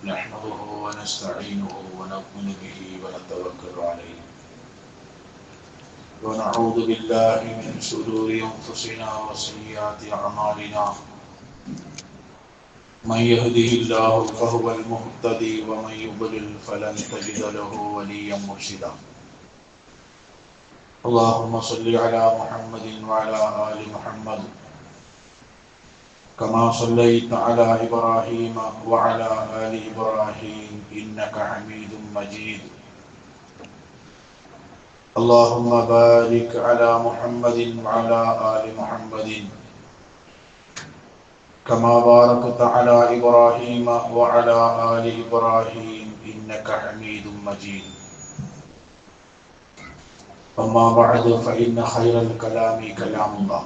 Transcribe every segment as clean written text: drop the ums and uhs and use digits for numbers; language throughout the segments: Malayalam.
نحمده ونستعينه ونؤمن به ونتوكل عليه ونعوذ بالله من شرور أنفسنا وسيئات أعمالنا من يهده الله فهو المهتدي ومن يضلل فلن تجد له وليا مرشدا اللهم صل على محمد وعلى آل محمد كما صليت على إبراهيم وعلى آل إبراهيم إنك حميد مجيد اللهم بارك على محمد وعلى آل محمد كما باركت على إبراهيم وعلى آل إبراهيم إنك حميد مجيد أما بعد فإن خير الكلام كلام الله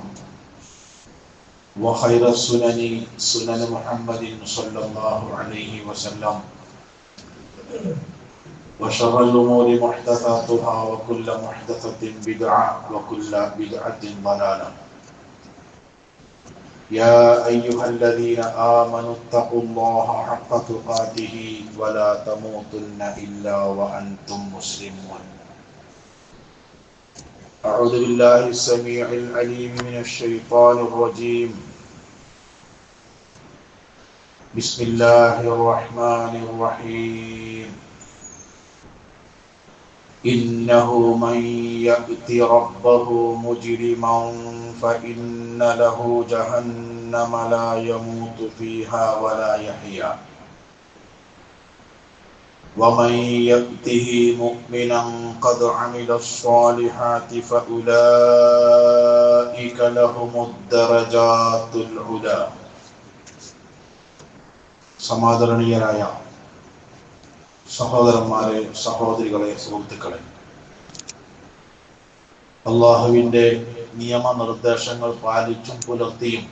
وخير السنن سنن محمد صلى الله عليه وسلم وشر الأمور محدثاتها وكل محدثة بدعة وكل بدعة ضلالة يا أيها الذين آمنوا اتقوا الله حق تقاته ولا تموتن إلا وأنتم مسلمون أعوذ بالله السميع العليم من الشيطان الرجيم بسم الله الرحمن الرحيم إنه من يأت ربه مجرما فإن له جهنم لا يموت فيها ولا يحيا ومن يأته مؤمنا قد عمل الصالحات فأولئك لهم الدرجات العلى സമാദരണീയരായ സഹോദരന്മാരെ, സഹോദരികളെ, സുഹൃത്തുക്കളെ, അള്ളാഹുവിൻ്റെ നിയമനിർദ്ദേശങ്ങൾ പാലിച്ചും പുലർത്തിയും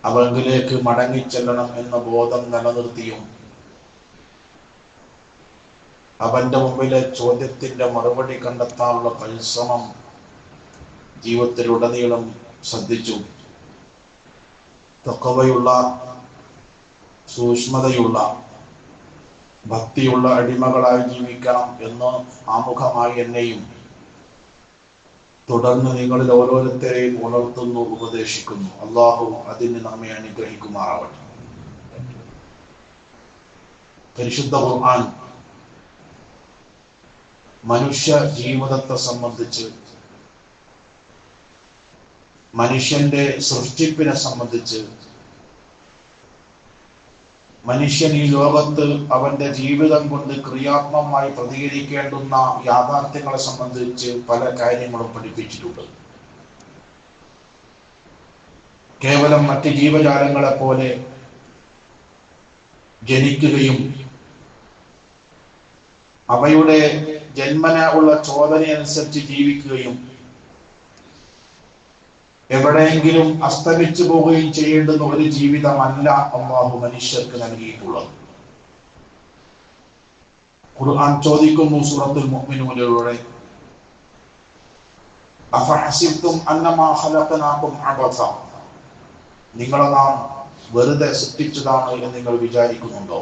അവങ്കിലേക്ക് മടങ്ങിച്ചെല്ലണം എന്ന ബോധം നിലനിർത്തിയും അവന്റെ മുമ്പിലെ ചോദ്യത്തിന്റെ മറുപടി കണ്ടെത്താനുള്ള പരിശ്രമം ജീവിതത്തിലുടനീളം ശ്രദ്ധിച്ചു തഖ്വയുള്ള, സൂക്ഷ്മതയുള്ള, ഭക്തിയുള്ള അടിമകളായി ജീവിക്കണം എന്ന് ആമുഖമായി എന്നെയും തുടർന്ന് നിങ്ങളിൽ ഓരോരുത്തരെയും ഉണർത്തുന്നു, ഉപദേശിക്കുന്നു. അള്ളാഹു അതിന് നമ്മെ അനുഗ്രഹിക്കുമാറാവട്ടെ. പരിശുദ്ധ ഖുർആൻ മനുഷ്യ ജീവിതത്തെ സംബന്ധിച്ച്, മനുഷ്യന്റെ സൃഷ്ടിപ്പിനെ സംബന്ധിച്ച്, മനുഷ്യൻ ഈ ലോകത്ത് അവന്റെ ജീവിതം കൊണ്ട് ക്രിയാത്മകമായി പ്രതികരിക്കേണ്ടുന്ന യാഥാർത്ഥ്യങ്ങളെ സംബന്ധിച്ച് പല കാര്യങ്ങളും പഠിപ്പിച്ചിട്ടുണ്ട്. കേവലം മറ്റ് ജീവജാലങ്ങളെ പോലെ ജനിക്കുകയും അവയുടെ ജന്മന ഉള്ള ചോദനയനുസരിച്ച് ജീവിക്കുകയും എവിടെയെങ്കിലും അസ്തമിച്ചു പോവുകയും ചെയ്യേണ്ടുന്ന ഒരു ജീവിതമല്ല അല്ലാഹു മനുഷ്യർക്ക് നൽകിയിട്ടുള്ളത്. ഖുർആൻ ചോദിക്കുന്നു സൂറത്തുൽ മുഅ്മിനൂനിലൂടെ, അഫഹസിബ്തും അന്നമാ ഖലഖനാകും അബസ, നിങ്ങളെ നാം വെറുതെ സൃഷ്ടിച്ചതാണ് എന്ന് നിങ്ങൾ വിചാരിക്കുന്നുണ്ടോ?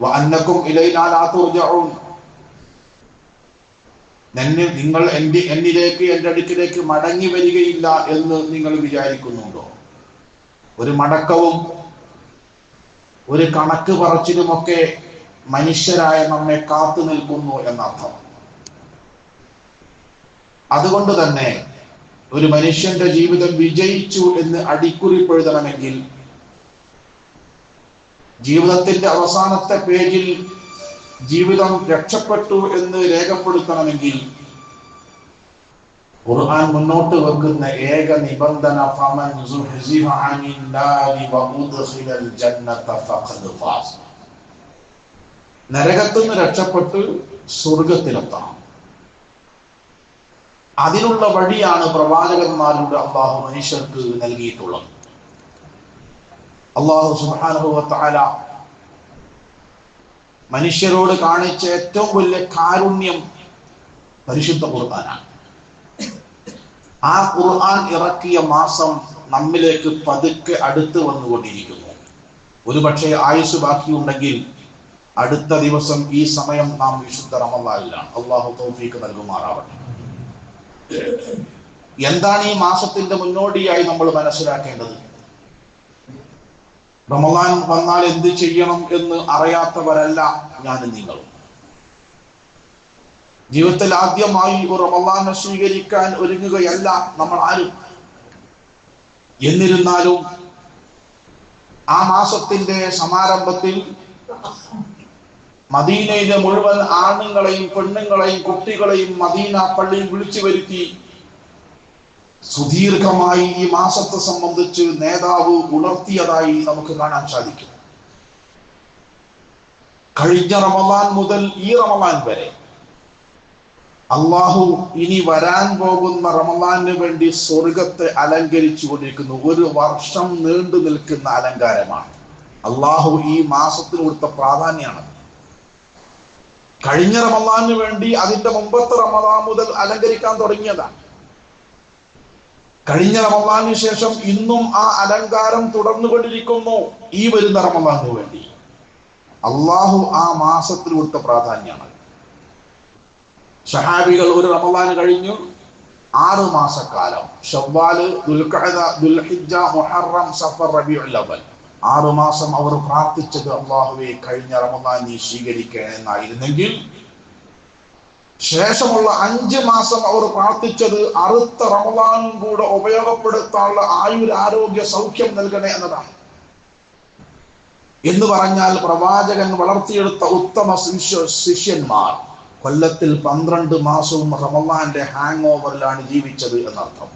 വഅന്നകും ഇലൈനാ ലാ തുർജഊൻ, നിങ്ങൾ എന്നിലേക്ക്, എൻ്റെ അടുക്കിലേക്ക് മടങ്ങി വരികയില്ല എന്ന് നിങ്ങൾ വിചാരിക്കുന്നുണ്ടോ? ഒരു മടക്കവും ഒരു കണക്ക് പറച്ചിലുമൊക്കെ മനുഷ്യരായ നമ്മെ കാത്തു നിൽക്കുന്നു എന്നർത്ഥം. അതുകൊണ്ട് തന്നെ ഒരു മനുഷ്യന്റെ ജീവിതം വിജയിച്ചു എന്ന് അടിക്കുറിപ്പെഴുതണമെങ്കിൽ, ജീവിതത്തിന്റെ അവസാനത്തെ പേജിൽ ജീവിതം രക്ഷപ്പെട്ടു എന്ന് രേഖപ്പെടുത്തണമെങ്കിൽ ഖുർആൻ മുന്നോട്ട് വെക്കുന്ന ഏക നിബന്ധന ഫമൻ സുഹ്സിഹ അനിൻ നാരി വഉദ്ഖിലൽ ജന്നത ഫഖദ് ഫാസ്, നരകത്തിൽ നിന്ന് രക്ഷപ്പെട്ട് സ്വർഗത്തിലെത്തണം. അതിനുള്ള വഴിയാണ് പ്രവാചകന്മാരുടെ അല്ലാഹു മനുഷ്യർക്ക് നൽകിയിട്ടുള്ളത്. അല്ലാഹു സുബ്ഹാനഹു വ തആല മനുഷ്യരോട് കാണിച്ച ഏറ്റവും വലിയ കാരുണ്യം പരിശുദ്ധ ഖുർആനാണ്. ആ ഖുർആൻ ഇറക്കിയ മാസം നമ്മിലേക്ക് പതുക്കെ അടുത്ത് വന്നുകൊണ്ടിരിക്കുന്നു. ഒരുപക്ഷെ ആയുസ് ബാക്കിയുണ്ടെങ്കിൽ അടുത്ത ദിവസം ഈ സമയം നാം വിശുദ്ധ റമളാനിലാണ്. അള്ളാഹു തൗഫീഖ് നൽകുമാറാവട്ടെ. എന്താണ് ഈ മാസത്തിന്റെ മുന്നോടിയായി നമ്മൾ മനസ്സിലാക്കേണ്ടത്? റമളാൻ വന്നാൽ എന്ത് ചെയ്യണം എന്ന് അറിയാത്തവരല്ല ഞാനും നിങ്ങളും. ജീവിതത്തിൽ ആദ്യമായി ഒരു റമളാനെ സ്വീകരിക്കാൻ ഒരുങ്ങുകയല്ല നമ്മൾ ആരും. എന്നിരുന്നാലും ആ മാസത്തിന്റെ സമാരംഭത്തിൽ മദീനയിലെ മുഴുവൻ ആണുങ്ങളെയും പെണ്ണുങ്ങളെയും കുട്ടികളെയും മദീന പള്ളിയിൽ വിളിച്ചു വരുത്തി സുദീർഘമായി ഈ മാസത്തെ സംബന്ധിച്ച് നേതാവ് ഉണർത്തിയതായി നമുക്ക് കാണാൻ സാധിക്കും. കഴിഞ്ഞ റമളാൻ മുതൽ ഈ റമളാൻ വരെ അള്ളാഹു ഇനി വരാൻ പോകുന്ന റമളാന് വേണ്ടി സ്വർഗത്തെ അലങ്കരിച്ചു കൊണ്ടിരിക്കുന്നു. ഒരു വർഷം നീണ്ടു നിൽക്കുന്ന അലങ്കാരമാണ്. അള്ളാഹു ഈ മാസത്തിന് കൊടുത്ത പ്രാധാന്യമാണ്. കഴിഞ്ഞ റമളാന് വേണ്ടി അതിന്റെ മുമ്പത്തെ റമളാൻ മുതൽ അലങ്കരിക്കാൻ തുടങ്ങിയതാണ്. കഴിഞ്ഞ റമളാന് ശേഷം ഇന്നും ആ അലങ്കാരം തുടർന്നുകൊണ്ടിരിക്കുന്നു. ഈ വരുന്ന റമളാന് വേണ്ടി അള്ളാഹു ആ മാസത്തിന് കൊടുത്ത പ്രാധാന്യമാണ്. സഹാബികൾ ഒരു റമളാൻ കഴിഞ്ഞു 6 മാസക്കാലം ശവ്വാല്, ദുൽഖഅദ, ദുൽഹിജ്ജ, മുഹറം, സഫർ, റബീഉൽ അവ്വൽ 6 മാസം അവർ പ്രാർത്ഥിച്ചത് അല്ലാഹുവേ കഴിഞ്ഞ റമളാൻ നീ സ്വീകരിക്കണേ എന്നായിരുന്നെങ്കിൽ ശേഷമുള്ള 5 മാസം അവർ പ്രാർത്ഥിച്ചത് അടുത്ത റമളാനും കൂടെ ഉപയോഗപ്പെടുത്താനുള്ള ആയുരാരോഗ്യ സൗഖ്യം നൽകണേ എന്നതാണ്. എന്ന് പറഞ്ഞാൽ പ്രവാചകൻ വളർത്തിയെടുത്ത ഉത്തമ ശിഷ്യന്മാർ കൊല്ലത്തിൽ 12 മാസവും റമളാന്റെ ഹാങ് ഓവറിലാണ് ജീവിച്ചത് എന്നർത്ഥം.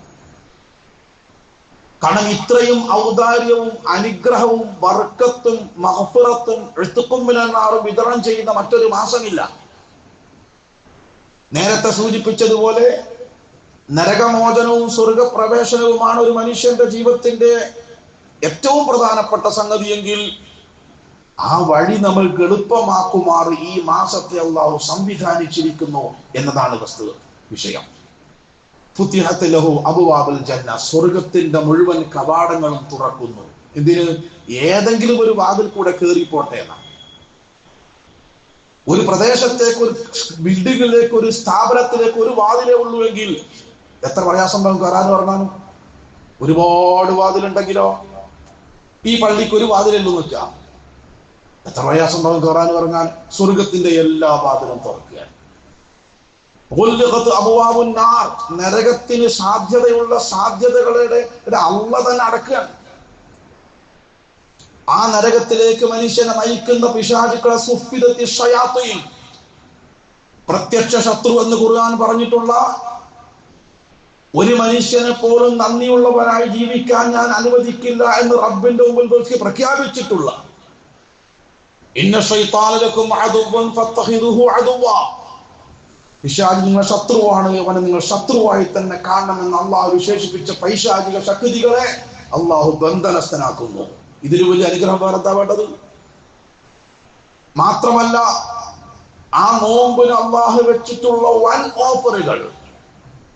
കാരണം ഇത്രയും ഔദാര്യവും അനുഗ്രഹവും ബർക്കത്തും മഗ്ഫിറത്തും ഇത്ഖും മിനൻ നാർ വിതരണം ചെയ്യുന്ന മറ്റൊരു മാസമില്ല. നേരത്തെ സൂചിപ്പിച്ചതുപോലെ നരകമോചനവും സ്വർഗപ്രവേശനവുമാണ് ഒരു മനുഷ്യന്റെ ജീവിതത്തിന്റെ ഏറ്റവും പ്രധാനപ്പെട്ട സംഗതിയെങ്കിൽ ആ വഴി നമ്മൾ എളുപ്പമാക്കുമാറ് ഈ മാസത്തെ അല്ലാഹു സംവിധാനിച്ചിരിക്കുന്നു എന്നതാണ് വിഷയം. ഫുത്തിഹത്ത് ലഹു അബ്വാബുൽ ജന്ന, സ്വർഗത്തിന്റെ മുഴുവൻ കവാടങ്ങളും തുറക്കുന്നു. ഇതിന് ഏതെങ്കിലും ഒരു വാതിൽ കൂടെ കയറിപ്പോട്ടെ എന്നാണ്. ഒരു പ്രദേശത്തേക്ക്, ഒരു ബിൽഡിങ്ങിലേക്ക്, ഒരു സ്ഥാപനത്തിലേക്ക് ഒരു വാതിലേ ഉള്ളൂ എങ്കിൽ എത്ര പ്രയാസമുണ്ടാകും കയറാന്ന് പറഞ്ഞാലും. ഒരുപാട് വാതിലുണ്ടെങ്കിലോ ഈ പള്ളിക്ക് ഒരു വാതിലല്ലോ നിൽക്കാം, എത്ര പ്രയാസം ഉണ്ടാകും കയറാന്ന് പറഞ്ഞാൽ. സ്വർഗത്തിന്റെ എല്ലാ വാതിലും തുറക്കുകയാണ്. നരകത്തിന് സാധ്യതയുള്ള സാധ്യതകളുടെ അള്ളാഹു തന്നെ അടക്കുകയാണ്. ആ നരകത്തിലേക്ക് മനുഷ്യനെ നയിക്കുന്ന പിശാചുക്കളെ സുഫിദത്തി ശയാത്തീൻ, പ്രത്യക്ഷ ശത്രു എന്ന് ഖുർആൻ പറഞ്ഞിട്ടുള്ള ഒരു മനുഷ്യനെ പോലും നന്ദിയുള്ളവനായി ജീവിക്കാൻ ഞാൻ അനുവദിക്കില്ല എന്ന് റബ്ബിന്റെ മുമ്പിൽ പ്രഖ്യാപിച്ചിട്ടുള്ള ഇന്ന ശൈത്താന ലക്കും അദുവ്വൻ ഫത്തഖിദുഹു അദുവ്വ, പിശാച് നിങ്ങൾ ശത്രുവാണ്, അവനെ നിങ്ങൾ ശത്രുവായി തന്നെ കാണണമെന്ന് അള്ളാഹു വിശേഷിപ്പിച്ച പൈശാചിക ശക്തികളെ അള്ളാഹു ബന്ധനസ്ഥനാക്കുന്നു. ഇതിൽ വലിയ അനുഗ്രഹം വേറെന്താ വേണ്ടത്? മാത്രമല്ല ആ നോമ്പിന് അള്ളാഹു വെച്ചിട്ടുള്ള വൻ ഓഫറുകൾ.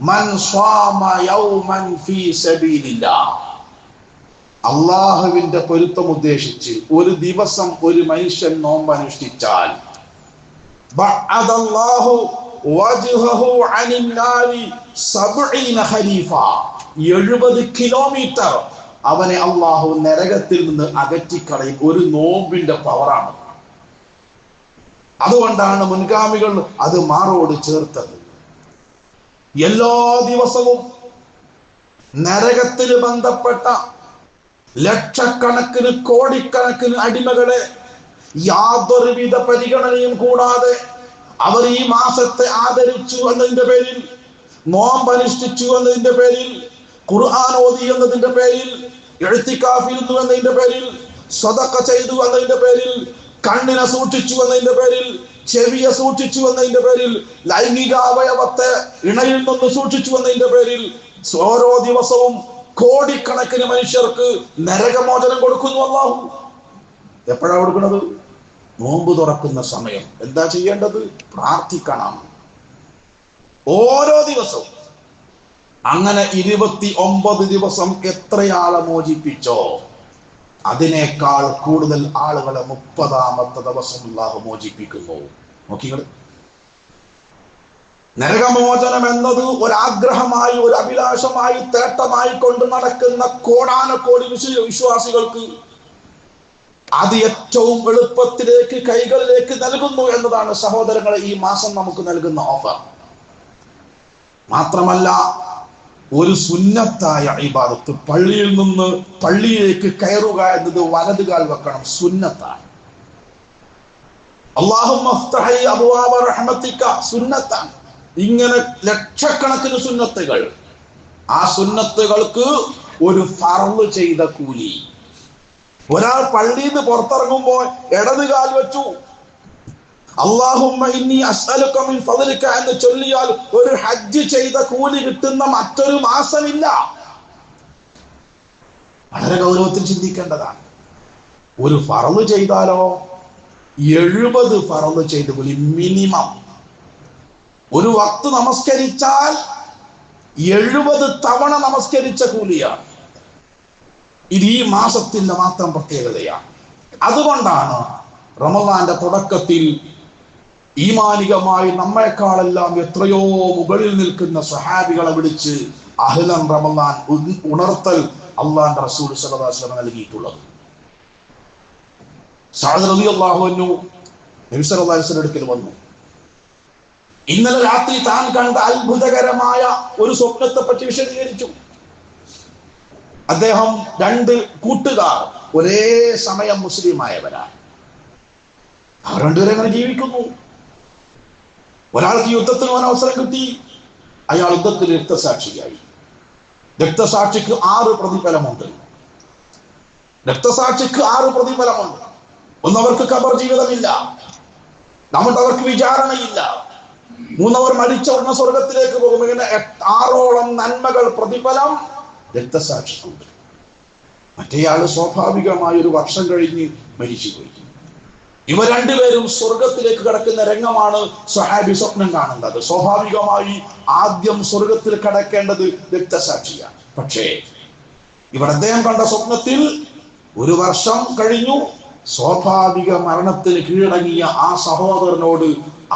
മൻ സ്വാമ യൗമൻ ഫീ സബീലില്ലാഹ്, അള്ളാഹുവിന്റെ പൊരുത്തം ഉദ്ദേശിച്ച് ഒരു ദിവസം ഒരു മനുഷ്യൻ നോമ്പ് അനുഷ്ഠിച്ചാൽ 70 കിലോമീറ്റർ അവനെ അള്ളാഹു നരകത്തിൽ നിന്ന് അകറ്റിക്കളയും. ഒരു നോമ്പിന്റെ പവറാണ്. അതുകൊണ്ടാണ് മുൻഗാമികൾ അത് മാറോട് ചേർത്തത്. എല്ലാ ദിവസവും നരകത്തിന് ബന്ധപ്പെട്ട ലക്ഷക്കണക്കിന് കോടിക്കണക്കിന് അടിമകളെ യാതൊരുവിധ പരിഗണനയും കൂടാതെ അവർ ഈ മാസത്തെ ആദരിച്ചു എന്നതിന്റെ പേരിൽ, നോമ്പനുഷ്ഠിച്ചു എന്നതിന്റെ പേരിൽ, ഖുർആൻ ഓതി എന്നതിന്റെ പേരിൽ, ഇഅ്തികാഫിരുന്നു എന്നതിന്റെ പേരിൽ, സദഖ ചെയ്തു എന്നതിന്റെ പേരിൽ, കണ്ണിനെ സൂക്ഷിച്ചു എന്നതിന്റെ പേരിൽ, ചെവിയെ സൂക്ഷിച്ചു എന്നതിന്റെ പേരിൽ, ലൈംഗിക അവയവത്തെ ഇണയിൽ നിന്ന് സൂക്ഷിച്ചു എന്നതിന്റെ പേരിൽ ഓരോ ദിവസവും കോടിക്കണക്കിന് മനുഷ്യർക്ക് നരകമോചനം കൊടുക്കുന്നു അല്ലാഹു. എപ്പോഴാണ് കൊടുക്കുന്നത്? നോമ്പ് തുറക്കുന്ന സമയം. എന്താ ചെയ്യേണ്ടത്? പ്രാർത്ഥിക്കണം. ഓരോ ദിവസവും അങ്ങനെ 29 ദിവസം എത്രയാളെ മോചിപ്പിച്ചോ അതിനേക്കാൾ കൂടുതൽ ആളുകളെ 30ാമത്തെ ദിവസം അല്ലാഹു മോചിപ്പിക്കുന്നു. നോക്കിങ്ങൾ, നരകമോചനം എന്നത് ഒരാഗ്രഹമായി, ഒരു അഭിലാഷമായി, തേട്ടമായി കൊണ്ട് നടക്കുന്ന കോടാനക്കോടി വിശ്വാസികൾക്ക് അത് ഏറ്റവും എളുപ്പത്തിലേക്ക് കൈകളിലേക്ക് നൽകുന്നു എന്നതാണ് സഹോദരങ്ങളെ ഈ മാസം നമുക്ക് നൽകുന്ന ഓഫർ. മാത്രമല്ല, ഒരു സുന്നത്തായ ഇബാദത്ത്, പള്ളിയിൽ നിന്ന് പള്ളിയിലേക്ക് കയറുക എന്നത് വലതുകാൽ വെക്കണം, സുന്നത്താണ്. അല്ലാഹുമ്മ ഫ്തഹി അബ്വാബ റഹ്മതിക സുന്നത്താണ്. ഇങ്ങനെ ലക്ഷക്കണക്കിന് സുന്നത്തുകൾ, ആ സുന്നത്തുകൾക്ക് ഒരു ഫർള് ചെയ്ത കൂലി. ഒരാൾ പള്ളിയിൽ നിന്ന് പുറത്തിറങ്ങുമ്പോൾ ഇടതുകാൽ വെച്ചു അല്ലാഹുമ്മ ഇന്നി അസ്അലുക മിൻ ഫദ്ലിക എന്ന് ചൊല്ലിയാൽ ഒരു ഹജ്ജ് ചെയ്ത കൂലി കിട്ടുന്ന മറ്റൊരു മാസമില്ല. വളരെ ഗൗരവത്തിൽ ചിന്തിക്കേണ്ടതാണ്. ഒരു ഫർള് ചെയ്താലോ 70 ഫർള് ചെയ്ത കൂലി മിനിമം. ഒരു വക്ത് നമസ്കരിച്ചാൽ 70 തവണ നമസ്കരിച്ച കൂലിയാണ്. ഇത് ഈ മാസത്തിന്റെ മാത്രം പ്രത്യേകതയാണ്. അതുകൊണ്ടാണ് റമളാന്റെ തുടക്കത്തിൽ ഈമാനികമായി നമ്മെക്കാളെല്ലാം എത്രയോ മുകളിൽ നിൽക്കുന്ന സ്വഹാബികളെ വിളിച്ച് അഹ്ലൻ റമളാൻ ഉണർത്തൽ അള്ളാന്റെ റസൂൽ സ്വല്ലല്ലാഹു അലൈഹി വസല്ലം നൽകിയിട്ടുള്ളത്. സഅദ് റളിയല്ലാഹു അൻഹു നബി സല്ലല്ലാഹു അലൈഹി വസല്ലം അടുക്കൽ വന്നു. ഇന്നലെ രാത്രി താൻ കണ്ട അത്ഭുതകരമായ ഒരു സ്വപ്നത്തെ പറ്റി വിശദീകരിച്ചു. അദ്ദേഹം 2 കൂട്ടുകാർ ഒരേ സമയം മുസ്ലിമായവരാണ്. അവർ രണ്ടുപേരും അങ്ങനെ ജീവിക്കുന്നു. ഒരാൾക്ക് യുദ്ധത്തിന് പോകാൻ അവസരം കിട്ടി, അയാൾ യുദ്ധത്തിൽ രക്തസാക്ഷിയായി. രക്തസാക്ഷിക്ക് 6 പ്രതിഫലമുണ്ട്. രക്തസാക്ഷിക്ക് 6 പ്രതിഫലമുണ്ട്. ഒന്നവർക്ക് ഖബർ ജീവിതമില്ല, അവർക്ക് വിചാരണയില്ല. 3 അവർ മരിച്ച ഉടനെ സ്വർഗത്തിലേക്ക് പോകും. ഇങ്ങനെ 6ഓളം നന്മകൾ പ്രതിഫലം രക്തസാക്ഷിക്കുണ്ട്. മറ്റേയാള് സ്വാഭാവികമായ ഒരു വർഷം കഴിഞ്ഞ് മരിച്ചുപോയി. ഇവർ രണ്ടുപേരും സ്വർഗത്തിലേക്ക് കടക്കുന്ന രംഗമാണ് സ്വഹാബി സ്വപ്നം കാണുന്നത്. സ്വാഭാവികമായി ആദ്യം സ്വർഗത്തിൽ കടക്കേണ്ടത് രക്തസാക്ഷിയാണ്. പക്ഷേ ഇവിടെ അദ്ദേഹം കണ്ട സ്വപ്നത്തിൽ 1 വർഷം കഴിഞ്ഞു സ്വാഭാവിക മരണത്തിന് കീഴടങ്ങിയ ആ സഹോദരനോട്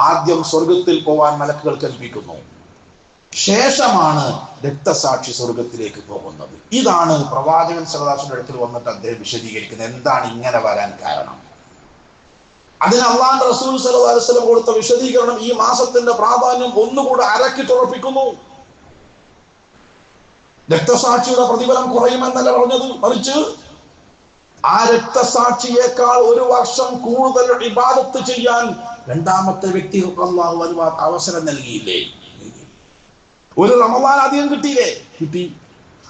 ആദ്യം സ്വർഗത്തിൽ പോവാൻ മലക്കുകൾ കൽപ്പിക്കുന്നു. ശേഷമാണ് രക്തസാക്ഷി സ്വർഗത്തിലേക്ക് പോകുന്നത്. ഇതാണ് പ്രവാചകൻ സല്ലല്ലാഹു അലൈഹി വസല്ലം അടുക്കൽ വന്നിട്ട് അദ്ദേഹം വിശദീകരിക്കുന്നത്. എന്താണ് ഇങ്ങനെ വരാൻ കാരണം? അതിന് അല്ലാഹുവിന്റെ റസൂൽ സല്ലല്ലാഹു അലൈഹി വസല്ലം കൊടുത്ത വിശദീകരണം ഈ മാസത്തിന്റെ പ്രാധാന്യം ഒന്നുകൂടെ അരക്കിട്ടുറപ്പിക്കുന്നു. രക്തസാക്ഷിയുടെ പ്രതിഫലം കുറയുമെന്നല്ല പറഞ്ഞത്, മറിച്ച് ആ രക്തസാക്ഷിയേക്കാൾ 1 വർഷം കൂടുതൽ ഇബാദത്ത് ചെയ്യാൻ രണ്ടാമത്തെ വ്യക്തികൾക്ക് അല്ലാഹു അവസരം നൽകിയില്ലേ? ഒരു റമളാൻ അധികം കിട്ടിയില്ലേ? കിട്ടി.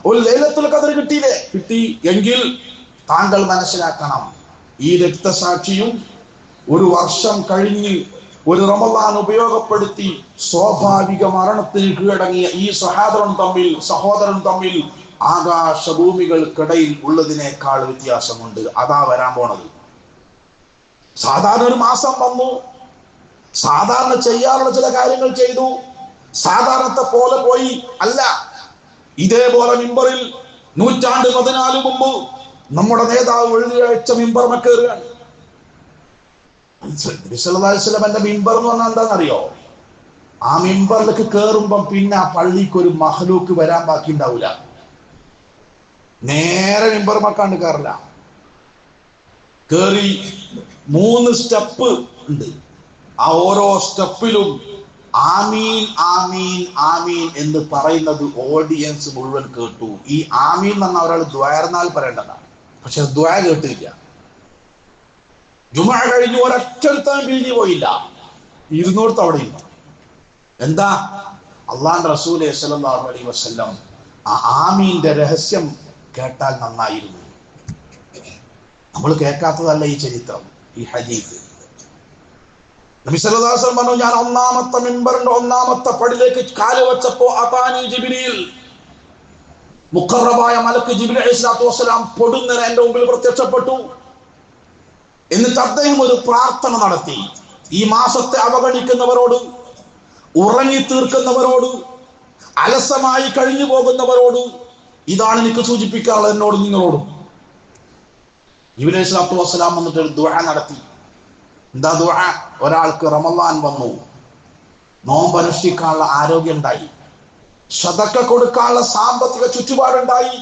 ഒരു ലൈലത്തുൽ ഖദർ കിട്ടിയില്ലേ? കിട്ടി. എങ്കിൽ താങ്കൾ മനസ്സിലാക്കണം, ഈ രക്തസാക്ഷിയും 1 വർഷം കഴിഞ്ഞ് ഒരു റമളാൻ ഉപയോഗപ്പെടുത്തി സ്വാഭാവിക മരണത്തിന് കീഴടങ്ങിയ ഈ സഹോദരൻ തമ്മിൽ ആകാശഭൂമികൾക്കിടയിൽ ഉള്ളതിനേക്കാൾ വ്യത്യാസമുണ്ട്. അതാ വരാൻ പോണത്. സാധാരണ ഒരു മാസം വന്നു, സാധാരണ ചെയ്യാറുള്ള ചില കാര്യങ്ങൾ ചെയ്തു, സാധാരണത്തെ പോലെ പോയി. അല്ല, ഇതേപോലെ മിമ്പറിൽ 114 മുമ്പ് നമ്മുടെ നേതാവ് വെള്ളിയാഴ്ച മിമ്പർ കയറുകയാണ്. നബി സല്ലല്ലാഹു അലൈഹി വസല്ലമന്റെ മിമ്പർ എന്ന് പറഞ്ഞാൽ എന്താണെന്നറിയോ? ആ മിമ്പറിലേക്ക് കയറുമ്പം പിന്നെ ആ പള്ളിക്ക് ഒരു മഹ്ലൂക്ക് വരാൻ ബാക്കി ഉണ്ടാവില്ല. നേരെ മിമ്പർ മക്കാണ്ട് കയറില്ല. കേറി 3 സ്റ്റെപ്പ് ഉണ്ട്. ആ ഓരോ സ്റ്റെപ്പിലും ആമീൻ ആമീൻ ആമീൻ എന്ന് പറയുന്നത് ഓഡിയൻസ് മുഴുവൻ കേട്ടു. ഈ ആമീൻ എന്ന് പറഞ്ഞാൽ ഒരാൾ ദ്വാരനാൽ പറയേണ്ടതാണ്, പക്ഷെ ദ്വാ കേട്ടില്ല. ജുമുഅ കഴിഞ്ഞ് ഒരൊറ്റൊരുത്തൻ പിരിഞ്ഞു പോയില്ല, 200 അവിടെ ഇല്ല. എന്താ? അല്ലാഹുവിന്റെ റസൂൽ സ്വല്ലല്ലാഹു അലൈഹി വസല്ലം ആ ആമീന്റെ രഹസ്യം കേട്ടാൽ നന്നായിരുന്നു. നമ്മൾ കേൾക്കാത്തതല്ല ഈ ചരിത്രം, ഈ ഹദീസ്. നബി സല്ലല്ലാഹു അലൈഹി വസല്ലം പറഞ്ഞു, ഞാൻ ഒന്നാമത്തെ മിമ്പറിന്റെ 1ാമത്തെ പടിയിലേക്ക് കാല് വെച്ചപ്പോ അതാനി ജിബ്രീൽ, മുഖറബായ മലക്ക് ജിബ്രീൽ അലൈഹിസ്സലാത്തു വസ്സലാം പൊടുന്നനെ എന്റെ മുമ്പിൽ പ്രത്യക്ഷപ്പെട്ടു. എന്നിട്ട് അദ്ദേഹം ഒരു പ്രാർത്ഥന നടത്തി. ഈ മാസത്തെ അവഗണിക്കുന്നവരോട്, ഉറങ്ങി തീർക്കുന്നവരോട്, അലസമായി കഴിഞ്ഞു പോകുന്നവരോട് ഇതാണ് എനിക്ക് സൂചിപ്പിക്കാനുള്ളത്, എന്നോടും നിങ്ങളോടും. ജിബ്രീൽ അലൈഹിസ്സലാത്തു വസ്സലാം വന്നിട്ട് ഒരു ദുആ നടത്തി. എന്താ ദുആ? ഒരാൾക്ക് റമളാൻ വന്നു, നോമ്പ് അനുഷ്ഠിക്കാനുള്ള ആരോഗ്യം ഉണ്ടായി, സദഖ കൊടുക്കാനുള്ള സാമ്പത്തിക ചുറ്റുപാടുണ്ടായി,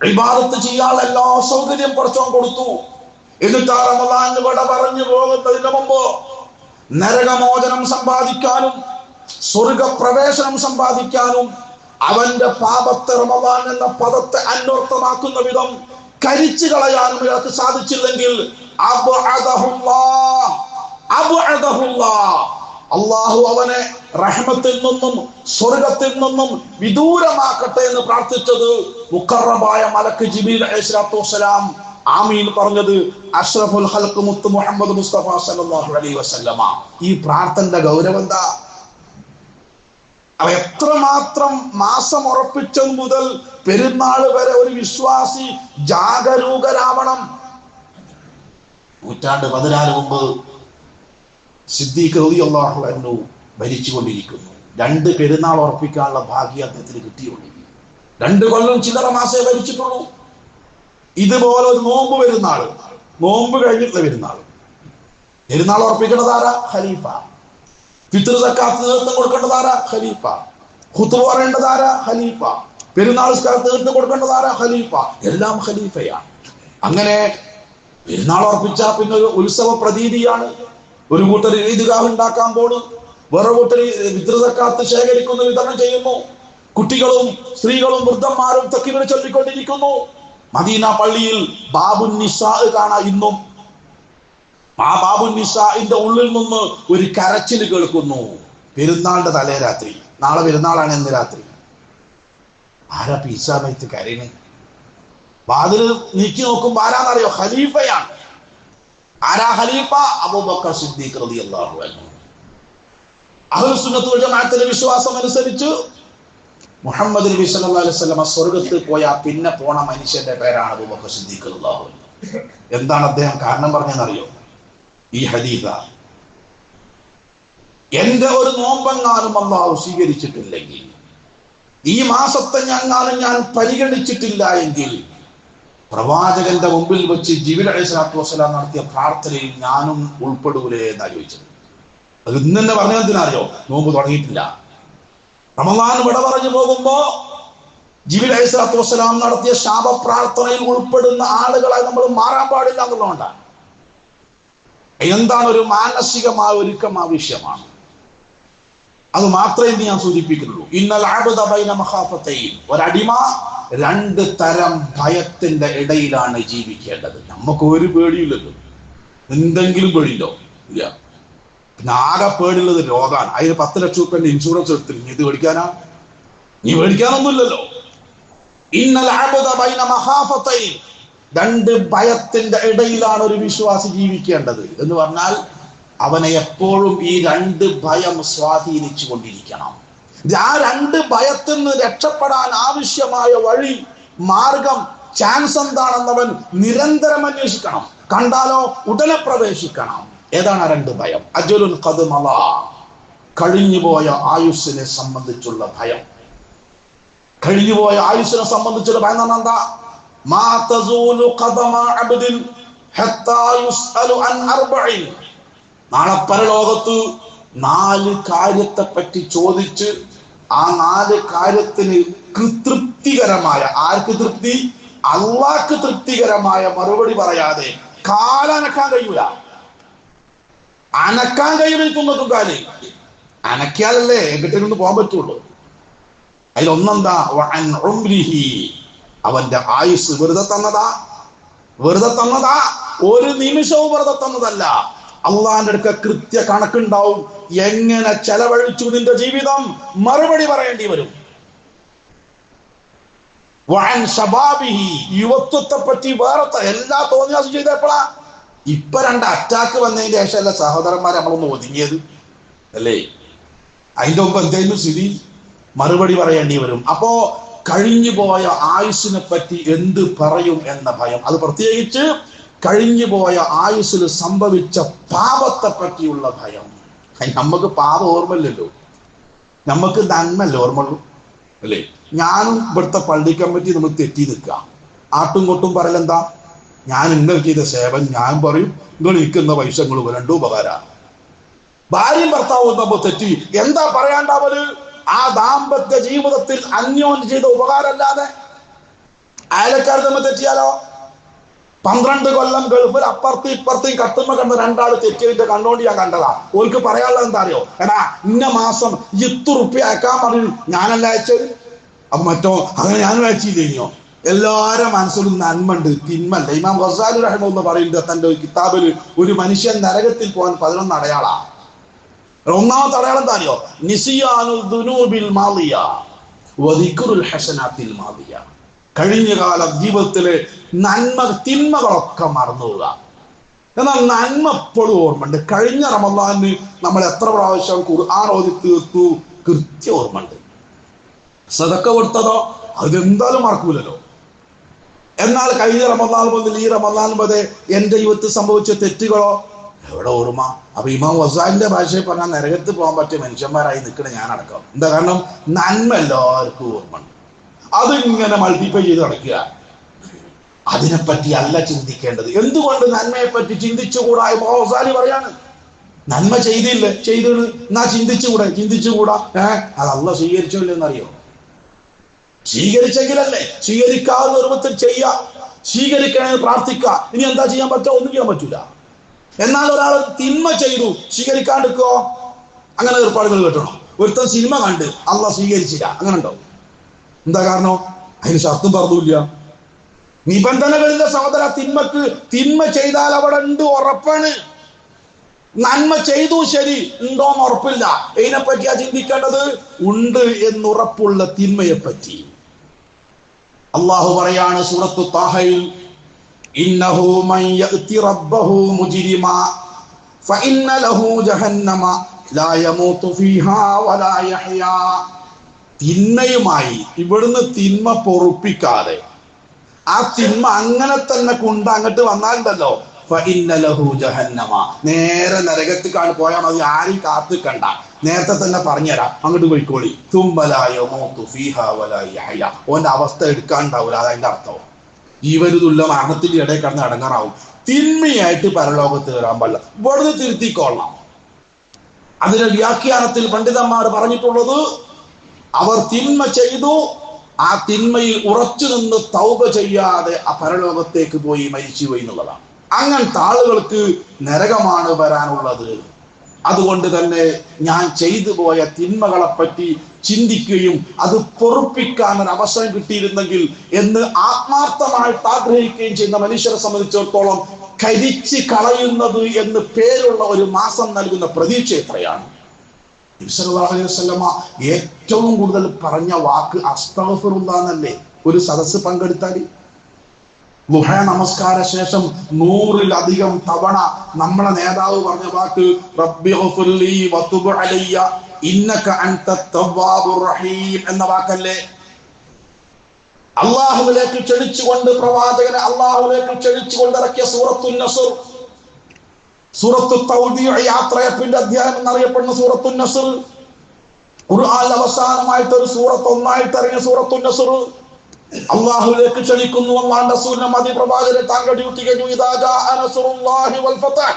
ഇബാദത്ത് ചെയ്യാനുള്ള എല്ലാ സൗകര്യം പടച്ചോൻ കൊടുത്തു. എന്നിട്ട് ആ റമളാൻ വിട പറഞ്ഞു പോകുന്നതിന് മുമ്പ് നരകമോചനം സമ്പാദിക്കാനും സ്വർഗപ്രവേശനം സമ്പാദിക്കാനും അവന്റെ പാപത്തെ റമളാൻ എന്ന പദത്തെ അന്വർത്ഥമാക്കുന്ന വിധം കരിച്ചു കളയാനും ഇയാൾക്ക് സാധിച്ചില്ലെങ്കിൽ അള്ളാഹു അവനെ റഹ്മത്തിൽ നിന്നും സ്വർഗത്തിൽ നിന്നും വിദൂരമാക്കട്ടെ എന്ന് പ്രാർത്ഥിച്ചത് മുഖറബായ മലക്ക് ജിബ്രീൽ അലൈഹിസ്സലാത്തു വസ്സലാം ആമീൻ പറഞ്ഞത് അഷ്റഫുൽ ഖൽഖ് മുത്ത് മുഹമ്മദ് മുസ്തഫ സല്ലല്ലാഹു അലൈഹി വസല്ലമ. ഈ പ്രാർത്ഥനയുടെ ഗൗരവം എന്താ? അവ എത്രമാത്രം മാസം ഉറപ്പിച്ചത് മുതൽ പെരുന്നാൾ വരെ ഒരു വിശ്വാസി ജാഗരൂകരാവണം. 14 മുമ്പ് സിദ്ദീഖ് റളിയല്ലാഹു അൻഹു ഭരിച്ചുകൊണ്ടിരിക്കുന്നു. 2 പെരുന്നാൾ ഉറപ്പിക്കാനുള്ള ഭാഗ്യം അദ്ദേഹത്തിന് കിട്ടിയുള്ളൂ. 2 കൊല്ലം ചില്ലറ മാസേ ഭരിച്ചിട്ടുള്ളൂ. ഇതുപോലെ ഒരു നോമ്പ് പെരുന്നാൾ, നോമ്പ് കഴിഞ്ഞിട്ടുള്ള പെരുന്നാൾ ഉറപ്പിക്കേണ്ടതാരാ? ഖലീഫ. ഫിത്ർ സക്കാത്ത് നേതൃത്വം കൊടുക്കേണ്ടതാരാ? ഖലീഫ. ഖുത്ബ പറയേണ്ടതാരാ? ഖലീഫ. പെരുന്നാൾ നേതൃത്വം കൊടുക്കേണ്ടതാരാ? ഖലീഫ. എല്ലാം ഖലീഫയാണ്. അങ്ങനെ പെരുന്നാൾ ഉറപ്പിച്ചാൽ പിന്നെ ഒരു ഉത്സവ പ്രതീതിയാണ്. ഒരു കൂട്ടർ ഈദ്ഗാഹ് ഉണ്ടാക്കാൻ പോണു, വേറെ കൂട്ടർ ഫിത്ർ സക്കാത്ത് ശേഖരിക്കുന്നു, വിതരണം ചെയ്യുന്നു. കുട്ടികളും സ്ത്രീകളും വൃദ്ധന്മാരും തക്ബീർ ചൊല്ലിക്കൊണ്ടിരിക്കുന്നു. മദീന പള്ളിയിൽ ബാബുൻ നിസാ കാണാം ഇന്നും. ആ ബാബുൻ നിസാഇന്റെ ഉള്ളിൽ നിന്ന് ഒരു കരച്ചിൽ കേൾക്കുന്നു. പെരുന്നാളിന്റെ തലേ രാത്രി, നാളെ പെരുന്നാളാണ് എന്ന് രാത്രി. ആരാ പീസാമയത്ത് കരയുന്നത്? വാതിൽ നീക്കി നോക്കുമ്പോ ആരാന്നറിയോ? ഖലീഫയാണ്. ആരാ ഖലീഫ? അബൂബക്കർ സിദ്ദീഖ് റളിയല്ലാഹു അൻഹു. അഹ്ലുസ് സുന്നത്ത് വൽ ജമാഅത്തിന്റെ വിശ്വാസം അനുസരിച്ച് മുഹമ്മദ് നബി സല്ലല്ലാഹു അലൈഹി വസല്ലം സ്വർഗ്ഗത്തിൽ പോയാൽ പിന്നെ പോണ മനുഷ്യന്റെ പേരാണ് അബൂബക്കർ സിദ്ദീഖ് റളിയല്ലാഹു അൻഹു. എന്താണ് അദ്ദേഹം കാരണം പറഞ്ഞതെന്നറിയോ? ഈ ഹദീസ, എന്റെ ഒരു നോമ്പെങ്ങാനും അല്ലാഹു സ്വീകരിച്ചിട്ടില്ലെങ്കിൽ, ഈ മാസത്തെ ഞാൻ പരിഗണിച്ചിട്ടില്ല എങ്കിൽ, പ്രവാചകന്റെ മുമ്പിൽ വെച്ച് ജിബ്രീൽ അലൈഹിസ്സലാത്തു വസ്സലാം നടത്തിയ പ്രാർത്ഥനയിൽ ഞാനും ഉൾപ്പെടൂലേ എന്നാ ചോദിച്ചത്. അത് ഇന്ന് തന്നെ പറഞ്ഞതിനറിയോ? നോമ്പ് തുടങ്ങിയിട്ടില്ല. റമളാൻ വിട പറഞ്ഞു പോകുമ്പോ ജിബ്രീൽ അലൈഹിസ്സലാത്തു വസ്സലാം നടത്തിയ ശാപ പ്രാർത്ഥനയിൽ ഉൾപ്പെടുന്ന ആളുകളായി നമ്മൾ മാറാൻ പാടില്ല എന്നുള്ളതുകൊണ്ടാണ്. എന്താണ്? ഒരു മാനസികമായ ഒരുക്കം ആവശ്യമാണ്. അത് മാത്രമേ ഞാൻ സൂചിപ്പിക്കുന്നുള്ളൂ. ഇന്നൽ അബ്ദ ബൈന മഖാഫതൈൻ, ഒരടിമ 2 തരം ഭയത്തിന്റെ ഇടയിലാണ് ജീവിക്കേണ്ടത്. നമുക്ക് ഒരു പേടിയില്ലല്ലോ. എന്തെങ്കിലും പേടിയുണ്ടോ? ഇല്ല. പിന്നെ ആകെ പേടിയുള്ളത് രോഗമാണ്. അതിന് 10 ലക്ഷം രൂപ ഇൻഷുറൻസ് എടുത്തില്ല. ഇത് മേടിക്കാനാ? നീ മേടിക്കാനൊന്നുമില്ലല്ലോ. ഇന്നൽ അബ്ദ ബൈന മഖാഫതൈൻ, 2 ഭയത്തിന്റെ ഇടയിലാണ് ഒരു വിശ്വാസി ജീവിക്കേണ്ടത് എന്ന് പറഞ്ഞാൽ അവനെ എപ്പോഴും ഈ 2 ഭയം സ്വാധീനിച്ചു കൊണ്ടിരിക്കണം. ആ 2 ഭയത്തിൽ നിന്ന് രക്ഷപ്പെടാൻ ആവശ്യമായ വഴി, മാർഗം, ചാൻസ് എന്താണെന്നവൻ നിരന്തരം അന്വേഷിക്കണം. കണ്ടാലോ ഉടനെ പ്രവേശിക്കണം. ഏതാണ് 2 ഭയം? അജലുൻ ഖദ് മളാ, കഴിഞ്ഞുപോയ ആയുസ്സിനെ സംബന്ധിച്ചുള്ള ഭയം. കഴിഞ്ഞുപോയ ആയുസ്സിനെ സംബന്ധിച്ചുള്ള ഭയം എന്ന് പറഞ്ഞാൽ എന്താ? മാ തസൂലു ഖദമ അബ്ദിൻ ഹത്താ യുസ്അലു അൻ അർബഇൻ. നാളെ പരലോകത്ത് 4 കാര്യത്തെ പറ്റി ചോദിച്ച് ആ 4 കാര്യത്തിന് തൃപ്തികരമായ, ആർക്ക് തൃപ്തി? അള്ളാഹ്ക്ക് തൃപ്തികരമായ മറുപടി പറയാതെ കാലനക്കാൻ കഴിയൂല. അനക്കാൻ കഴിയുന്നതും കാല് അനക്കിയാലല്ലേ എങ്ങോട്ടേക്ക് ഒന്ന് പോകാൻ പറ്റുള്ളൂ. അതിലൊന്നെന്താ? വഅൻ ഉംരിഹി, അവന്റെ ആയുസ് വെറുതെ തന്നതാ. ഒരു നിമിഷവും വെറുതെ തന്നതല്ല. അള്ളാന്റെ അടുക്ക കൃത്യ കണക്കുണ്ടാവും. എങ്ങനെ ചെലവഴിച്ചു നിന്റെ ജീവിതം മറുപടി പറയേണ്ടി വരും. വഅൻ ശബാബിഹി, യുവത്വത്തെ പറ്റി വേറെ എല്ലാ തോന്നിയാസം ചെയ്തപ്പോഴാ? ഇപ്പൊ 2 അറ്റാക്ക് വന്നതിന്റെ ശേഷമല്ല സഹോദരന്മാരെ നമ്മളൊന്ന് ഒതുങ്ങിയത് അല്ലേ? അതിന്റെ മുമ്പ് എന്തെങ്കിലും സ്ഥിതി മറുപടി പറയേണ്ടി വരും. അപ്പോ കഴിഞ്ഞു പോയ ആയുസ്സിനെ പറ്റി എന്ത് പറയും എന്ന ഭയം, അത് പ്രത്യേകിച്ച് കഴിഞ്ഞു പോയ ആയുസ്സിൽ സംഭവിച്ച പാപത്തെ പറ്റിയുള്ള ഭയം. നമുക്ക് പാപം ഓർമ്മയില്ലല്ലോ, നമുക്ക് നന്മല്ലേ ഓർമ്മയുള്ളൂ. അല്ലേ? ഞാനും ഇവിടുത്തെ പള്ളി കമ്മിറ്റി നമ്മൾ തെറ്റി നിൽക്കുക, ആട്ടും കൊട്ടും പറയലെന്താ, ഞാൻ നിങ്ങൾ ചെയ്ത സേവൻ ഞാൻ പറയും, നിങ്ങൾ നിൽക്കുന്ന പൈസ നിങ്ങൾ രണ്ടും ഉപകാരമാണ്. ഭാര്യയും ഭർത്താവും തമ്മിൽ തെറ്റി എന്താ പറയാണ്ടാവല്? ആ ദാമ്പത്യ ജീവിതത്തിൽ അന്യോന്യം ചെയ്ത ഉപകാരമല്ലാതെ. അയലക്കാർ തമ്മിൽ തെറ്റിയാലോ? 12 കൊല്ലം ഗൾഫിൽ അപ്പുറത്തും ഇപ്പുറത്തും കത്തുമ്പ കണ്ട രണ്ടാൾ തെറ്റിയിട്ട് കണ്ടോണ്ട് ഞാൻ കണ്ടതാ. ഓർക്ക് പറയാനുള്ളത് എന്താ അറിയോ? എടാ ഇന്ന മാസം 100 റുപ്യ അയക്കാൻ പറഞ്ഞു, ഞാനല്ല അയച്ചത്. അപ്പൊ മറ്റോ അങ്ങനെ ഞാനും അയച്ചില്ലേനോ? എല്ലാവരുടെ മനസ്സിലും നന്മണ്ട്, തിന്മല്ല. ഇമാം ഗസാലി റഹിമഹുല്ലാഹ് പറയുന്നത് തന്റെ കിതാബിൽ ഒരു മനുഷ്യൻ നരകത്തിൽ പോകാൻ 11 അടയാളാണ്. ഒന്നാമത്തെ അടയാളം എന്താ അറിയോ? നിസിയാനുൽ ദുനൂബിൽ മാദിയ വദിക്റുൽ ഹസനാത്തിൽ മാദിയ. കഴിഞ്ഞ കാല ജീവിതത്തിലെ തിന്മകളൊക്കെ മറന്നുപോവുക. എന്നാൽ നന്മ എപ്പോഴും ഓർമ്മയുണ്ട്. കഴിഞ്ഞ റമദാനിന് നമ്മൾ എത്ര പ്രാവശ്യം ഖുർആൻ ഓതി തീർത്തു, കൃത്യം ഓർമ്മയുണ്ട്. സദക്ക കൊടുത്തതോ അതെന്തായാലും മറക്കൂലല്ലോ. എന്നാൽ കഴിഞ്ഞ റമദാൻ മുതൽ ഈ റമദാൻ വരെ എന്റെ ജീവിതത്തിൽ സംഭവിച്ച തെറ്റുകളോ എവിടെ ഓർമ്മ? അപ്പൊ ഇമാം ഗസാലിന്റെ ഭാഷയിൽ പറഞ്ഞാൽ നരകത്ത് പോകാൻ പറ്റിയ മനുഷ്യന്മാരായി നിൽക്കണ ഞാനടക്കം. എന്താ കാരണം? നന്മ എല്ലാവർക്കും ഓർമ്മയുണ്ട്. അതിങ്ങനെ മൾട്ടിപ്ലൈ ചെയ്ത് നടക്കുക. അതിനെപ്പറ്റി അല്ല ചിന്തിക്കേണ്ടത്. എന്തുകൊണ്ട് നന്മയെ പറ്റി ചിന്തിച്ചുകൂടാ? ഇമാം ഗസാലി പറയാണ്, നന്മ ചെയ്തില്ലേ, ചെയ്തത് എന്നാ ചിന്തിച്ചുകൂടാ. അത് അള്ളാഹ് സ്വീകരിച്ചല്ലോ എന്നറിയോ? സ്വീകരിച്ചെങ്കിലല്ലേ, സ്വീകരിക്കാവുന്ന രൂപത്തിൽ ചെയ്യാ, സ്വീകരിക്കണമെന്ന് പ്രാർത്ഥിക്കുക. ഇനി എന്താ ചെയ്യാൻ പറ്റുക? ഒന്നും ചെയ്യാൻ പറ്റൂല. എന്നാൽ ഒരാൾ തിന്മ ചെയ്തു സ്വീകരിക്കാണ്ടിരിക്കോ? അങ്ങനെ ഏർപ്പാടുകൾ കേട്ടണോ? ഒരുത്തൻ സിനിമ കണ്ട് അള്ളാഹ് സ്വീകരിച്ചില്ല, അങ്ങനെ ഉണ്ടോ? എന്താ കാരണം? അതിന് ശർത്തും പറഞ്ഞില്ല, നിബന്ധനകളിലെ സഹോദര. തിന്മ ചെയ്താൽ അവിടെ ഉണ്ട്, ഉറപ്പാണ്. നന്മ ചെയ്തു ശരി, ഉണ്ടോന്ന് ഉറപ്പില്ല. ഇതിനെപ്പറ്റിയാ ചിന്തിക്കേണ്ടത്. ഉണ്ട് എന്നുറപ്പുള്ള തിന്മയെ പറ്റി അള്ളാഹു പറയാണ് സൂറത്തു താഹയിൽ, ഇന്നഹു മൻ യഅതി റബ്ബഹു മുജ്രിമാ ഫഇന്ന ലഹു ജഹന്നമ ലാ യമൂതു ഫീഹാ വലാ യഹ്യാ. തിന്മയുമായി ഇവിടുന്ന് തിന്മ പൊറുപ്പിക്കാതെ ആ തിന്മ അങ്ങനെ തന്നെ അങ്ങോട്ട് വന്നാലുണ്ടല്ലോ, ഫഇന്ന ലഹു ജഹന്നമ, നേരെ നരകത്തിക്കാണ് പോയാൽ മതി. ആരും കാത്തിക്കണ്ട, നേരത്തെ തന്നെ പറഞ്ഞുതരാം, അങ്ങോട്ട് പോയിക്കോളി. തുമ്മ ലാ യമൂതു ഫീഹാ വലാ യഹ്യാ. ഓന്റെ അവസ്ഥ എടുക്കാണ്ടാവൂല. അതതിന്റെ അർത്ഥം. ജീവരുതുള്ള മരണത്തിന്റെ ഇടയിൽ കിടന്ന് അടങ്ങാറാവും. തിന്മയായിട്ട് പരലോകത്ത് കയറാൻ പാടില്ല. ഇവിടുന്ന് തിരുത്തിക്കൊള്ളാം. അതിന്റെ വ്യാഖ്യാനത്തിൽ പണ്ഡിതന്മാർ പറഞ്ഞിട്ടുള്ളത്, അവർ തിന്മ ചെയ്തു, ആ തിന്മയിൽ ഉറച്ചു നിന്ന് തൗബ ചെയ്യാതെ ആ പരലോകത്തേക്ക് പോയി മരിച്ചുപോയി എന്നുള്ളതാണ്. അങ്ങനത്തെ ആളുകൾക്ക് നരകമാണ് വരാനുള്ളത്. അതുകൊണ്ട് തന്നെ ഞാൻ ചെയ്തു പോയ തിന്മകളെ പറ്റി ചിന്തിക്കുകയും അത് പൊറുപ്പിക്കാൻ ഒരു അവസരം കിട്ടിയിരുന്നെങ്കിൽ എന്ന് ആത്മാർത്ഥമായിട്ട് ആഗ്രഹിക്കുകയും ചെയ്യുന്ന മനുഷ്യരെ സംബന്ധിച്ചിടത്തോളം കരിച്ച് കളയുന്നത് എന്ന് പേരുള്ള ഒരു മാസം നൽകുന്ന പ്രതീക്ഷ എത്രയാണ്. നബി സല്ലല്ലാഹു അലൈഹി വസല്ലമ ഏറ്റവും കൂടുതൽ പറഞ്ഞ വാക്ക് അസ്തഗ്ഫിറുല്ലാഹ് എന്നല്ലേ? ഒരു സദസ്സ് പങ്കെടുത്താൽ ളുഹ നമസ്കാര ശേഷം 100-ലധികം തവണ നമ്മളെ നേതാവ് പറഞ്ഞ വാക്ക് റബ്ബി ഗ്ഫിർലി വതുബ് അലയ്യ ഇന്നക അൻതത് തവ്വാബുർ റഹീം എന്ന വാക്കല്ലേ? അള്ളാഹുവിലേക്ക് ക്ഷണിച്ചുകൊണ്ട് പ്രവാചകനെ അള്ളാഹുവിലേക്ക് ക്ഷണിച്ചുകൊണ്ട് ഇറക്കിയ സൂറത്തുൻ നസ്ർ, സൂറത്തു തൗദീഅ, യാത്രയപ്പിന്റെ അധ്യായം എന്നറിയപ്പെടുന്ന സൂറത്തുൻ നസ്ർ, ഖുർആനിൽ അവസാനമായിട്ട് ഒരു സൂറത്ത് ഒന്നായിട്ട് ഇറങ്ങിയ സൂറത്തുൻ നസ്ർ അള്ളാഹുവിലേക്ക് ക്ഷണിക്കുന്നു. അള്ളാഹുവിന്റെ റസൂലിനെ മതി പ്രവാചകരെ താങ്കൾ ഡ്യൂട്ടി കഴിഞ്ഞു. ഇദാ ജാഅ നസ്റുല്ലാഹി വൽ ഫതഹ്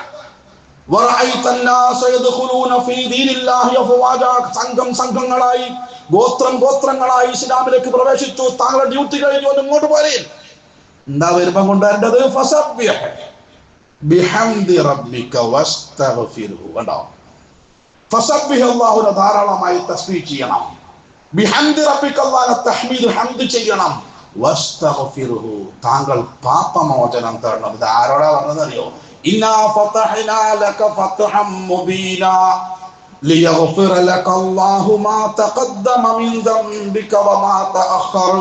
വറഅയ്ത അന്നാസ യദ്ഖുലൂന ഫീ ദീനില്ലാഹി അഫ്വാജ. സംഘങ്ങളായി, ഗോത്രങ്ങളായി ഇസ്ലാമിലേക്ക് പ്രവേശിച്ചു. താങ്കളുടെ ഡ്യൂട്ടി കഴിഞ്ഞു, ഇങ്ങോട്ട് പോരെ. എന്താ വരുമ്പം കൊണ്ടുവരേണ്ടത്? ഫസബ്ബിഹ് ബിഹംദി റബ്ബിക വസ്തഗ്ഫിർഹു. കണ്ടോ? ഫസബ്ബിഹ്, അല്ലാഹുവിനെ ധാരാളമായി തസ്ബീഹ് ചെയ്യണം. ബിഹംദി റബ്ബിക, അല്ലാഹുവിനെ തഹ്മീദ് ഹംദ് ചെയ്യണം. വസ്തഗ്ഫിർഹു, താങ്കൾ പാപമോചനം തേടണം. ഇത് ആരോടാ പറഞ്ഞതറിയോ? ഇന്നാ ഫതഹ്നാ ലക ഫത്ഹം മുബീനാ ലിയഗ്ഫിറ ലക അല്ലാഹു മാ തഖദ്ദമ മിൻ ദംബിക വമാ തഅഖർ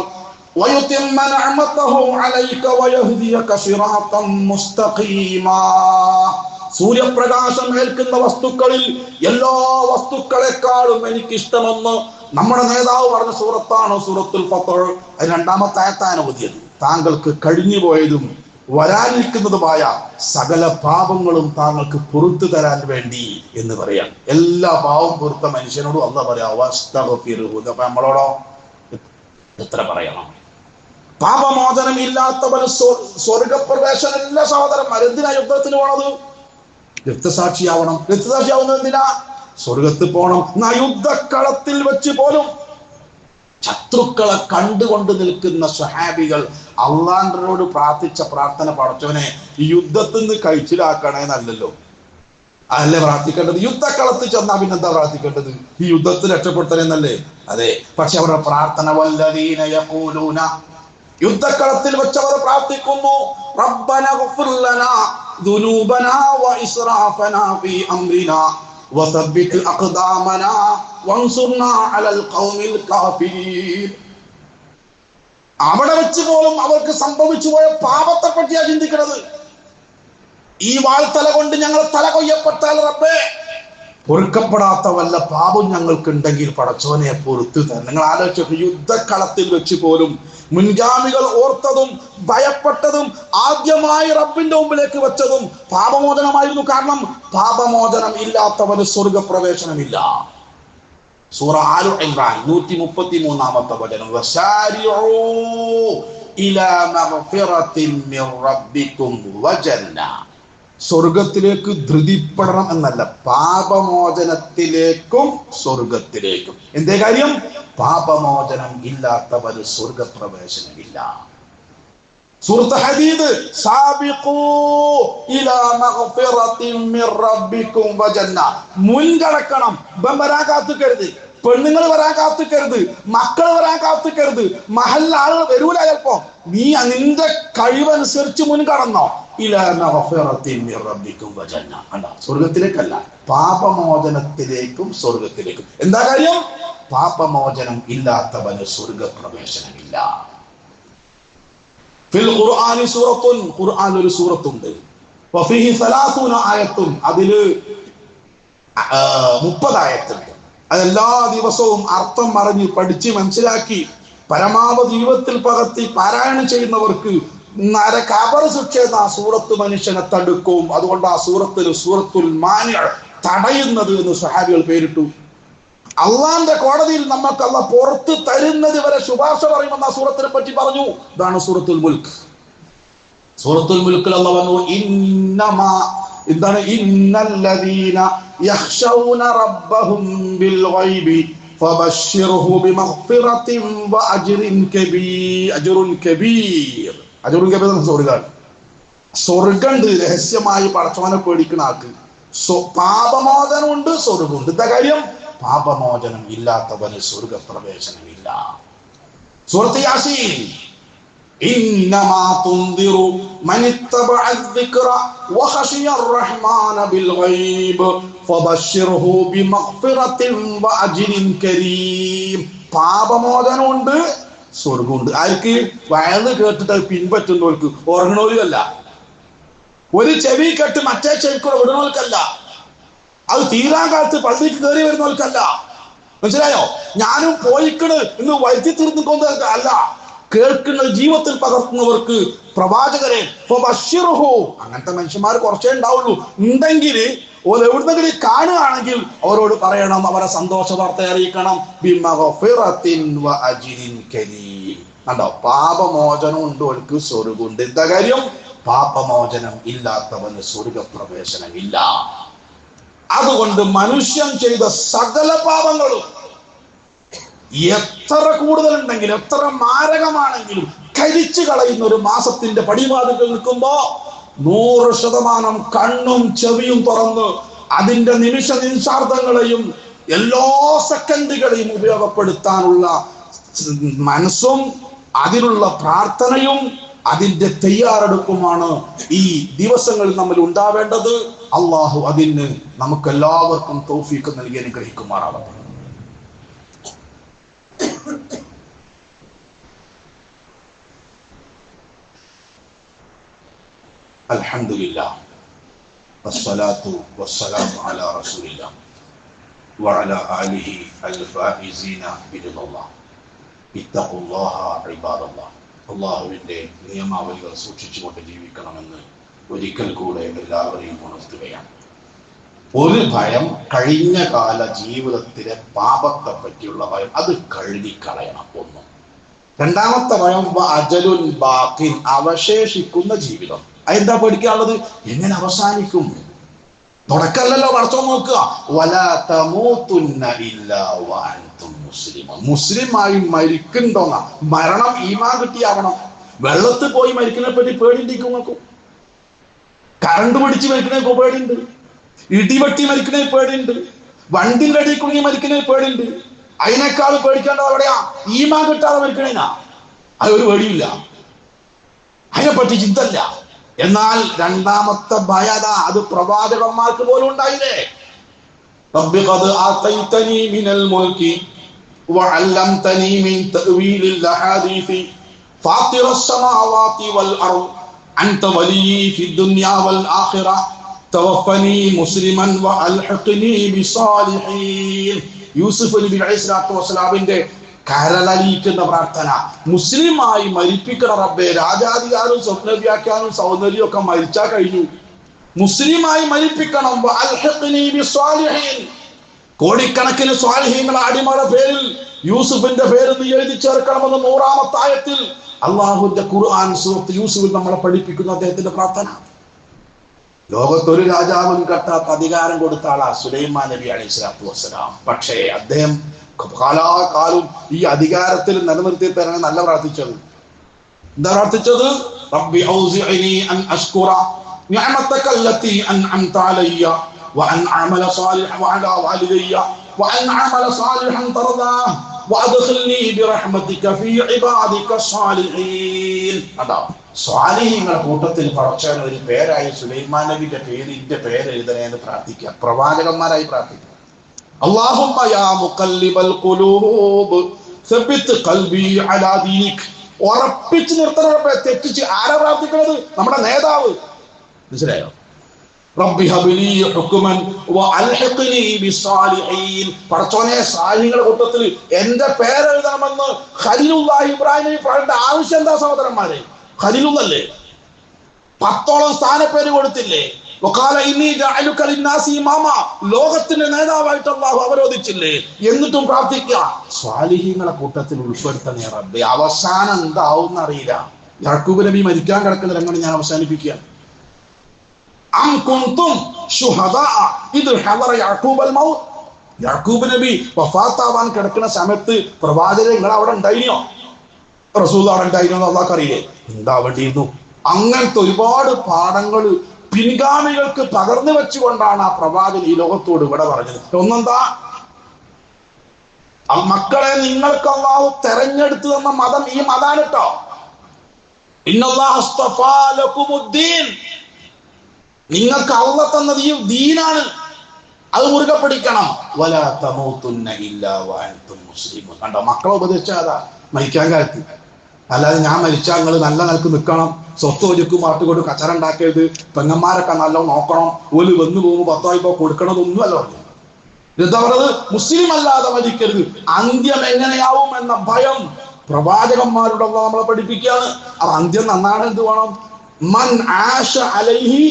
വയുതിമ്മ നിഅമതഹു അലൈക വയഹ്ദിയക സിറാത്തൻ മുസ്തഖീമാ. സൂര്യപ്രകാശം ഏൽക്കുന്ന വസ്തുക്കളിൽ എല്ലാ വസ്തുക്കളെക്കാളും എനിക്കിഷ്ടമെന്ന് നമ്മുടെ നേതാവ് പറഞ്ഞ സൂറത്താണ് സൂറത്തുൽ ഫത്ഹ്. അത് 2-ാമത്തെ ആയത്താണ് ഓതിയത്. താങ്കൾക്ക് കഴിഞ്ഞുപോയതും വരാനിരിക്കുന്നതുമായ സകല പാപങ്ങളും താങ്കൾക്ക് പുറത്തു തരാൻ വേണ്ടി എന്ന് പറയാം. എല്ലാ പാവം പൊറുത്ത മനുഷ്യനോടും അല്ലാഹ് പറയാ വസ്തഗ്ഫിർഹു. അപ്പൊ നമ്മളോടോ എത്ര പറയണം? പാപമോചനം ഇല്ലാത്തവന് സ്വർഗപ്രവേശനമില്ല. സഹോദരന്മാർ, എന്തിനാ യുദ്ധത്തിന് പോണത്? രക്തസാക്ഷിയാവണം. രക്തസാക്ഷിയാവുന്നത് എന്തിനാ? സ്വർഗത്തിൽ പോണം. എന്നാ യുദ്ധക്കളത്തിൽ വെച്ച് പോലും ശത്രുക്കളെ കണ്ടുകൊണ്ട് നിൽക്കുന്ന സ്വഹാബികൾ അള്ളാഹുവിനോട് പ്രാർത്ഥിച്ച പ്രാർത്ഥന, പടച്ചവനെ ഈ യുദ്ധത്തിൽ നിന്ന് കഴിച്ചിലാക്കണേന്നല്ലല്ലോ, അതല്ലേ പ്രാർത്ഥിക്കേണ്ടത്. യുദ്ധക്കളത്തിൽ ചെന്നാ പിന്നെന്താ പ്രാർത്ഥിക്കേണ്ടത്? ഈ യുദ്ധത്തിൽ രക്ഷപ്പെടുത്തലെന്നല്ലേ? അതെ. പക്ഷെ അവരുടെ പ്രാർത്ഥന വല്ലദീന യഖൂലൂന, യുദ്ധക്കളത്തിൽ വെച്ചവർ പ്രാർത്ഥിക്കുന്നു, റബ്ബന ഗ്ഫിർ ലനാ ദുനൂബനാ വഇസ്റാഫനാ ഫീ അംരിനാ വസബ്ബിത് അഖ്ദാമനാ വൻസുർനാ അലൽ ഖൗമിൽ കാഫിരീൻ. അവിടെ വെച്ച് പോലും അവർക്ക് സംഭവിച്ചു പോയ പാപത്തെ പറ്റിയാണ് ചിന്തിക്കുന്നത്. ഈ വാൾത്തല കൊണ്ട് ഞങ്ങൾ തല കൊയ്യപ്പെട്ടാൽ റബ്ബേ, പൊറുക്കപ്പെടാത്ത വല്ല പാപം ഞങ്ങൾക്കുണ്ടെങ്കിൽ പടച്ചോനെ പൊറുത്തു തരണം. നിങ്ങൾ ആലോചിച്ചു, യുദ്ധക്കളത്തിൽ വെച്ച് പോലും മുൻഗാമികൾ ഓർത്തതും ഭയപ്പെട്ടതും ആദ്യമായി റബ്ബിന്റെ മുമ്പിലേക്ക് വെച്ചതും പാപമോചനമായിരുന്നു. കാരണം പാപമോചനം ഇല്ലാത്തവന് സ്വർഗപ്രവേശനമില്ല. സൂറ ആലു ഇംറാൻ 133-ാമത്തെ വചനം, വസാരിഉ ഇലാ മഗ്ഫിറത്തിൻ മിർ റബ്ബിക്കും വജന്ന. സ്വർഗത്തിലേക്ക് ധൃതിപ്പെടണം എന്നല്ല, പാപമോചനത്തിലേക്കും സ്വർഗത്തിലേക്കും. എന്തേ കാര്യം? പാപമോചനം ഇല്ലാത്തവന് സ്വർഗപ്രവേശനമില്ല. സൂറത്ത് ഹദീദ്, സാബിഖൂ ഇലാ മഗ്ഫിറത്തിൻ മിർ റബ്ബിക്കും വജന്ന. മുൻകടക്കണം. ഇവൻ വരാൻ കാത്തുക്കരുത്, പെണ്ണുങ്ങൾ വരാൻ കാത്തുക്കരുത്, മക്കൾ വരാൻ കാത്തുക്കരുത്, മഹല്ല ആളുകൾ വരൂല. ചിലപ്പോ നീ നിന്റെ കഴിവനുസരിച്ച് മുൻകടന്നോ. ഇലാ മഗ്ഫിറത്തിൻ മിർ റബ്ബിക്കും വജന്ന. അല്ല, സ്വർഗത്തിലേക്കല്ല, പാപമോചനത്തിലേക്കും സ്വർഗത്തിലേക്കും. എന്താ കാര്യം? പാപമോചനം ഇല്ലാത്തവന് സ്വർഗപ്രവേശനമില്ല. ഫിൽ ഖുർആനി സൂറത്തുൻ, ഖുർആൻ ഒരു സൂറത്തുണ്ട്, വഫീഹി 30 ആയത്തുൻ, അതില് 30 ആയത്തുണ്ട്. അതെല്ലാ ദിവസവും അർത്ഥം അറിഞ്ഞ് പഠിച്ച് മനസ്സിലാക്കി പരമാവധി ജീവിതത്തിൽ പകർത്തി പാരായണം ചെയ്യുന്നവർക്ക് കബർ ശിക്ഷ എന്ന ആ സൂറത്ത് മനുഷ്യനെ തടുക്കും. അതുകൊണ്ട് ആ സൂറത്തിൽ സൂറത്തുൽ മാനിഅ, തടയുന്നത് എന്ന് സ്വഹാബികൾ പേരിട്ടു. അള്ളാന്റെ കോടതിയിൽ നമുക്ക് അള്ളാഹ് പുറത്ത് തരുന്നത് വരെ ശുപാർശ പറയുമെന്ന് ആ സൂറത്തിനെ പറ്റി പറഞ്ഞു. ഇതാണ് സൂറത്തുൽ മുൽക്ക്. സൂറത്തുൽ മുൽക്കിൽ അള്ളാഹ് പറഞ്ഞു, എന്താണ്? ഇന്നല്ലദീന യഖ്ശൗന റബ്ബഹും ബിൽ ഗൈബി ഫബശ്ശിർഹു ബിമഗ്ഫിറത്തിൻ വഅജ്റിൻ കബീർ. അജ്റുൻ കബീർ. അജ്റുൻ കബീർ എന്ന സ്വർഗ്ഗമുണ്ട്. രഹസ്യമായി പടച്ചവനെ പേടിക്കുന്ന ആൾക്ക് പാപമോചനമുണ്ട്, സ്വർഗ്ഗമുണ്ട്. എന്താ കാര്യം? പാപമോചനം ഇല്ലാത്തവന് സ്വർഗപ്രവേശനമില്ല. സൂറത്ത് യാസീൻ, ഇന്നമാ തുൻദിറു മനിത്തബഅ അദ്ദിക്റ വഖശിയ അർറഹ്മാന ബിൽ ഗൈബ് ഫബശ്ശിർഹു ബിമഗ്ഫിറത്തിൻ വഅജ്രിൻ കരീം. പാപമോചനമുണ്ട്, സ്വർഗ്ഗമുണ്ട്. ആർക്ക്? വയന്ന് കേട്ടിട്ട് പിൻപറ്റുന്നവർക്ക്, ഉറങ്ങണോരുമല്ല. ഒരു ചെവി കേട്ട് മറ്റേ ചെവിക്കൂടെ വിടുന്നവർക്കല്ല. അത് തീരാൻ കാലത്ത് പള്ളിക്ക് കയറി വരുന്നവർക്കല്ല. മനസ്സിലായോ? ഞാനും പോയിക്കണ് എന്ന് വരുത്തി തീർന്നിക്കൊണ്ടവർക്ക് അല്ല, കേൾക്കുന്ന ജീവിതത്തിൽ പകർത്തുന്നവർക്ക്. പ്രവാചകരെ അങ്ങനത്തെ മനുഷ്യന്മാർ കുറച്ചേ ഉണ്ടാവുള്ളൂ. ഉണ്ടെങ്കിൽ ഓർ എവിടുന്നെങ്കിലും കാണുകയാണെങ്കിൽ അവരോട് പറയണം, അവരെ സന്തോഷ വാർത്ത അറിയിക്കണം. കണ്ടോ? പാപമോചനം ഉണ്ട്, അവർക്ക് സ്വർഗ്ഗമുണ്ട്. എന്താ കാര്യം? പാപമോചനം ഇല്ലാത്തവന് സ്വർഗപ്രവേശനമില്ല. അതുകൊണ്ട് മനുഷ്യൻ ചെയ്ത സകല പാപങ്ങളും എത്ര കൂടുതലുണ്ടെങ്കിലും എത്ര മാരകമാണെങ്കിലും കരിച്ചു കളയുന്ന ഒരു മാസത്തിന്റെ പടിവാതിൽക്കൽ നിൽക്കുമ്പോ 100% കണ്ണും ചെവിയും തുറന്ന് അതിന്റെ നിമിഷ നിമിഷാർദ്ധങ്ങളെയും എല്ലാ സെക്കൻഡുകളെയും ഉപയോഗപ്പെടുത്താനുള്ള മനസ്സും അതിനുള്ള പ്രാർത്ഥനയും അതിന്റെ തയ്യാറെടുപ്പുമാണ് ഈ ദിവസങ്ങളിൽ നമ്മൾ ഉണ്ടാവേണ്ടത്. അള്ളാഹു അതിന് നമുക്ക് എല്ലാവർക്കും തൗഫീഖ് നൽകി അനുഗ്രഹിക്കുമാറാവട്ടെ. അൽഹംദുലില്ലാഹ് വസ്സലാത്തു വസ്സലാമു അലാ റസൂലില്ലാഹ് വഅലാ ആലിഹി അൽഫായിസീന ബിറളില്ലാഹ്. ഇത്തഖുല്ലാഹ ഇബാദല്ലാഹ്. അള്ളാഹുവിന്റെ നിയമാവലികൾ സൂക്ഷിച്ചുകൊണ്ട് ജീവിക്കണമെന്ന് ഒരിക്കൽ കൂടെ എല്ലാവരെയും ഉണർത്തുകയാണ്. ഒരു ഭയം, കഴിഞ്ഞ കാല ജീവിതത്തിലെ പാപത്തെ പറ്റിയുള്ള ഭയം, അത് കഴുകിക്കളയണം. ഒന്ന് രണ്ടാമത്തെ ഭയം അജലുൻ ബാക്കിൻ, അവശേഷിക്കുന്ന ജീവിതം. അതെന്താ പേടിക്കാനുള്ളത്? എങ്ങനെ അവസാനിക്കും? തുടക്കല്ലല്ലോ പടച്ചോൻ നോക്കുക. വലാ തമൂതുന്ന ഇല്ലാ വഅൻതും മുസ്ലിമൂൻ. മുസ്ലിമായി മരിക്കണ്ടോന്ന, മരണം ഈമാൻ കിട്ടിയാവണം. വെള്ളത്തിൽ പോയി മരിക്കുന്നതിനെ പറ്റി പേടിണ്ടിരിക്കും നോക്കും. കറണ്ട് പിടിച്ച് മരിക്കുന്നതിന് പേടിയുണ്ട്, ഇടിവെട്ടി മരിക്കുന്നതിന് പേടിയുണ്ട്, വണ്ടിന്റെ അടിയിൽ കുടുങ്ങി മരിക്കുന്നതിന് പേടിയുണ്ട്. അതിനേക്കാൾ പേടിക്കേണ്ടത് എവിടെയാ? ഈമാൻ കിട്ടാതെ മരിക്കണേനാ. അതൊരു പേടിയില്ല, അതിനെപ്പറ്റി ചിന്തല്ല. എന്നാൽ രണ്ടാമത്തെ ഭയത അത് പ്രവാചകന്മാർക്ക് പോലും ഉണ്ടായില്ലേ. റബ്ബി ഖദ് ആതൈതനി മിനൽ മുൽകി വഅല്ലംതനി മിൻ തഅവീലിൽ അഹാദീസ് ഫാത്തിറസ് സമാവാതി വൽ അർദ് അൻത വലിയി ഫിദ് ദുനിയ വൽ ആഖിറ തവഫനി മുസ്ലിമൻ വഅൽഹിഖ്നി ബിസ്സാലിഹീൻ. യൂസുഫ് നബി അലൈഹിസ്സലാത്തു വസ്സലാമിന്റെ കരളലിയിക്കുന്ന പ്രാർത്ഥന, മുസ്ലിമായി മരിപ്പിക്കണ റബ്ബേ. രാജാധികാരവും സ്വപ്നവ്യാഖ്യാനവും സൗന്ദര്യവും ഒക്കെ മരിച്ചാൽ കഴിഞ്ഞു, മുസ്ലിമായി മരിപ്പിക്കണം. കോടിക്കണക്കിന് സ്വാലിഹീങ്ങളുടെ അടിമയുടെ പേരിൽ യൂസുഫിന്റെ പേര് നീ എഴുതി ചേർക്കണമെന്ന് 100-ാമത്തെ ആയത്തിൽ അള്ളാഹുവിന്റെ ഖുർആൻ സൂറത്ത് യൂസുഫിൽ നമ്മളെ പഠിപ്പിക്കുന്ന അദ്ദേഹത്തിന്റെ പ്രാർത്ഥന. ലോകത്തൊരു രാജാവും കെട്ടാത്ത അധികാരം കൊടുത്ത ആളാ സുലൈമാൻ നബി അലൈഹിസ്സലാത്തു വസ്സലാം. പക്ഷേ അദ്ദേഹം കാലാകാലം ഈ അധികാരത്തിൽ നിലനിർത്തി തരാൻ നല്ല പ്രാർത്ഥിച്ചത്. എന്താ പ്രാർത്ഥിച്ചത്? റബ്ബി ഔസിഇനി അൻ അഷ്കുറ നിഅമതക അല്ലതി അൻഅംത അലയ്യ വഅൻ അഅമല സാലിഹൻ വഅലാ വാലിദയ്യ വഅൻ അഅമല സാലിഹൻ തർദാഹ് വഅദ്ഖിൽനി ബിറഹ്മതിക ഫീ ഇബാദിക സാലിഹീൻ. അതാ സ്വാലിഹീങ്ങളുടെ കൂട്ടത്തിൽ പടച്ചവൻ ഒരു പേരായി സുലൈമാൻ നബിയുടെ പേരിന്റെ പേര് എഴുതണേന്ന് പ്രാർത്ഥിക്കുക. പ്രവാചകന്മാരായി പ്രാർത്ഥിക്കുക. അല്ലാഹുമ്മ യാ മുഖല്ലിബൽ ഖുലൂബ് സബ്ബിത് ഖൽബി അലാ ദീനിക്. ഉറപ്പിച്ചു നിർത്തണം. തെറ്റിച്ച് ആരാ പ്രാർത്ഥിക്കുന്നത്? നമ്മുടെ നേതാവ്. മനസ്സിലായോ? റബ്ബി ഹബ്ലി ഹുക്മൻ വഅൽഹിഖ്നി ബിസ്സാലിഹീൻ. പടച്ചോനെ സാലിഹീങ്ങളുടെ കൂട്ടത്തിൽ എന്റെ പേര് എഴുതണമെന്ന് ഖലീലുല്ലാഹി ഇബ്രാഹിം നബി പറയേണ്ട ആവശ്യം എന്താ സഹോദരന്മാരെ? ഖലീലുള്ളല്ലേ? 10ഓളം സ്ഥാനപ്പേര് കൊടുത്തില്ലേ? ലോകത്തിന്റെ നേതാവായിട്ട് അല്ലാഹു അവരോധിച്ചില്ലേ? എന്നിട്ടും പ്രാർത്ഥിക്കുക സ്വാലിഹീങ്ങളുടെ കൂട്ടത്തിൽ ഉൾപ്പെടുത്തണേ റബ്ബേ. അവസാനം എന്താവും അറിയില്ല. യാക്കൂബ് നബി മരിക്കാൻ കിടക്കുന്ന രംഗം ഞാൻ അവസാനിപ്പിക്കുകയാണ്. യാക്കൂബ് നബി വഫാത്താവാൻ കിടക്കുന്ന സമയത്ത് പ്രവാചകങ്ങൾ അവിടെ ഉണ്ടായിരുന്നോ? റസൂൽ അവിടെ ഉണ്ടായിരുന്നോ? അള്ളാഹ് അറിയില്ലേ? ഉണ്ടാവേണ്ടിയിരുന്നു. അങ്ങനത്തെ ഒരുപാട് പാഠങ്ങൾ പിൻഗാമികൾക്ക് പകർന്നു വെച്ചുകൊണ്ടാണ് ആ പ്രവാചകൻ ഈ ലോകത്തോട് ഇവിടെ പറഞ്ഞത്. ഒന്നെന്താ? മക്കളെ, നിങ്ങൾക്ക് അല്ലാഹു തെരഞ്ഞെടുത്തു തന്ന മതം ഈ മതാണ് കേട്ടോ. നിങ്ങൾക്ക് അല്ലാഹു തന്നത് ഈ ദീനാണ്, അത് മുറുകെ പിടിക്കണം. വലാ തമൂതുന്ന ഇല്ലാ വഅൻതും മുസ്ലിമൂൻ. കണ്ടോ, മക്കളെ ഉപദേശിച്ചാതാ മരിക്കാൻ കാലത്ത്. അല്ലാതെ ഞാൻ മരിച്ചാൽ നിങ്ങൾ നല്ല നിലക്ക് നിൽക്കണം, സ്വത്ത് ഒരുക്കും മാട്ടുകൊണ്ട് കച്ചറ ഉണ്ടാക്കരുത്, പെങ്ങന്മാരൊക്കെ നല്ല നോക്കണം, ഒരു വന്നു പോകുമ്പോൾ 10 രൂപ കൊടുക്കണതൊന്നുമല്ല പറഞ്ഞു. എന്താ പറഞ്ഞത്? മുസ്ലിം അല്ലാതെ മരിക്കരുത്. അന്ത്യം എങ്ങനെയാവും എന്ന ഭയം പ്രവാചകന്മാരുടെ നമ്മളെ പഠിപ്പിക്കുകയാണ്. ആ അന്ത്യം നന്നാണ്. എന്ത് വേണം? മൻ ആശ അലൈഹി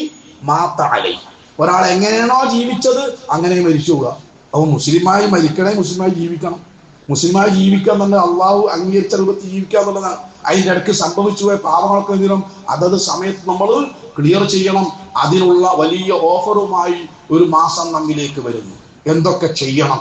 മാത അലൈഹി. ഒരാൾ എങ്ങനെയാണോ ജീവിച്ചത് അങ്ങനെ മരിച്ചു പോവുക. അപ്പൊ മുസ്ലിമായി മരിക്കണേ, മുസ്ലിമായി ജീവിക്കണം. മുസ്ലിമായി ജീവിക്കുക എന്നുള്ളത് അള്ളാഹു അംഗീകരിച്ച രൂപത്തിൽ ജീവിക്കുക എന്നുള്ളതാണ്. അതിൻ്റെ ഇടയ്ക്ക് സംഭവിച്ചു പോയ പാപങ്ങൾക്കെങ്കിലും അതത് സമയത്ത് നമ്മൾ ക്ലിയർ ചെയ്യണം. അതിനുള്ള വലിയ ഓഫറുമായി ഒരു മാസം നമ്മിലേക്ക് വരുന്നു. എന്തൊക്കെ ചെയ്യണം,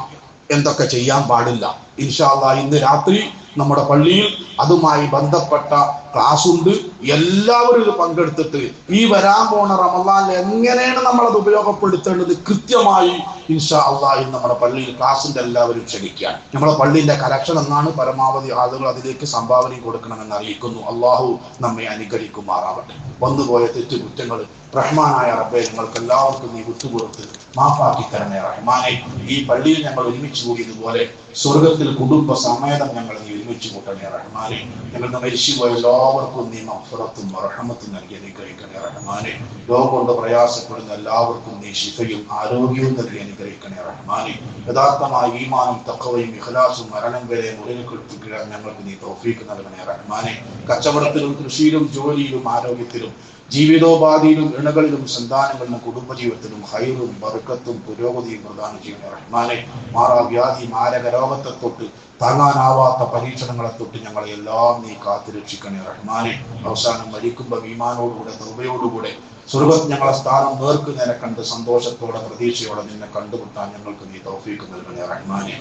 എന്തൊക്കെ ചെയ്യാൻ പാടില്ല. ഇൻഷാ അല്ലാഹ് ഇന്ന് രാത്രി നമ്മുടെ പള്ളിയിൽ അതുമായി ബന്ധപ്പെട്ട ക്ലാസ് ഉണ്ട്. എല്ലാവരും ഇത് പങ്കെടുത്തിട്ട് ഈ വരാൻ പോണ റമളാനിൽ എങ്ങനെയാണ് നമ്മളത് ഉപയോഗപ്പെടുത്തേണ്ടത് കൃത്യമായി ഇൻഷാ അല്ലാഹ് നമ്മുടെ പള്ളിയിൽ ക്ലാസിന്റെ എല്ലാവരും ക്ഷണിക്കാൻ. നമ്മുടെ പള്ളിന്റെ കലക്ഷൻ എന്നാണ് പരമാവധി ആളുകൾ അതിലേക്ക് സംഭാവന കൊടുക്കണമെന്ന് അറിയിക്കുന്നു. അള്ളാഹു നമ്മെ അനുഗ്രഹിക്കുമാറാവട്ടെ. വന്നുപോയ തെറ്റുകുറ്റങ്ങൾ റഹ്മാനായ റബ്ബേ ഞങ്ങൾക്ക് എല്ലാവർക്കും നീ വിട്ടുകൊടുത്ത് മാഫാക്കി തരണേ റഹ്മാനെ. ഈ പള്ളിയിൽ ഞങ്ങൾ ഒരുമിച്ച് കൂടിയതുപോലെ സ്വർഗത്തിൽ കുടുംബ സമേതം ഞങ്ങൾ നീ ഒരുമിച്ച് കൂട്ടണേ റഹ്മാനെ. ഞങ്ങളുടെ മരിച്ചുപോയ എല്ലാവർക്കും നീ മഗ്ഫിറത്തും റഹ്മത്തും നൽകി അനുഗ്രഹിക്കണേ റഹ്മാനെ. രോഗം കൊണ്ട് പ്രയാസപ്പെടുന്ന എല്ലാവർക്കും നീ ശിഫയും ആരോഗ്യവും നൽകി അനുഗ്രഹിക്കണേ റഹ്മാനെ. യഥാർത്ഥമായ ഈമാനും തഖ്വയും ഇഖ്ലാസും മരണം വരെ മുറികെടുപ്പിക്കാൻ ഞങ്ങൾക്ക് നീ തൗഫീഖ് നൽകണേ റഹ്മാനെ. കച്ചവടത്തിലും കൃഷിയിലും ജോലിയിലും ആരോഗ്യത്തിലും ജീവിതോപാധിയിലും ഇണകളിലും സന്താനങ്ങളിലും കുടുംബജീവിതത്തിലും ഹൈറും ബർക്കത്തും പുരോഗതിയും പ്രദാനം ചെയ്യുന്ന റഹ്മാനെ, മാറാവ്യാധി മാരക രോഗത്തെ തൊട്ട് താങ്ങാനാവാത്ത പരീക്ഷണങ്ങളെ തൊട്ട് ഞങ്ങളെ എല്ലാം നീ കാത്തുരക്ഷിക്കണേ റഹ്മാനെ. അവസാനം മരിക്കുമ്പോൾ ഈമാനോടുകൂടെ തൗബയോടുകൂടെ സ്വർഗ്ഗത്ത് ഞങ്ങളെ സ്ഥാനം നേർക്ക് നേരെ കണ്ട് സന്തോഷത്തോടെ പ്രതീക്ഷയോടെ നിന്നെ കണ്ടുമുട്ടാൻ ഞങ്ങൾക്ക് നീ തൗഫീക്ക് നൽകണേ റഹ്മാനെ.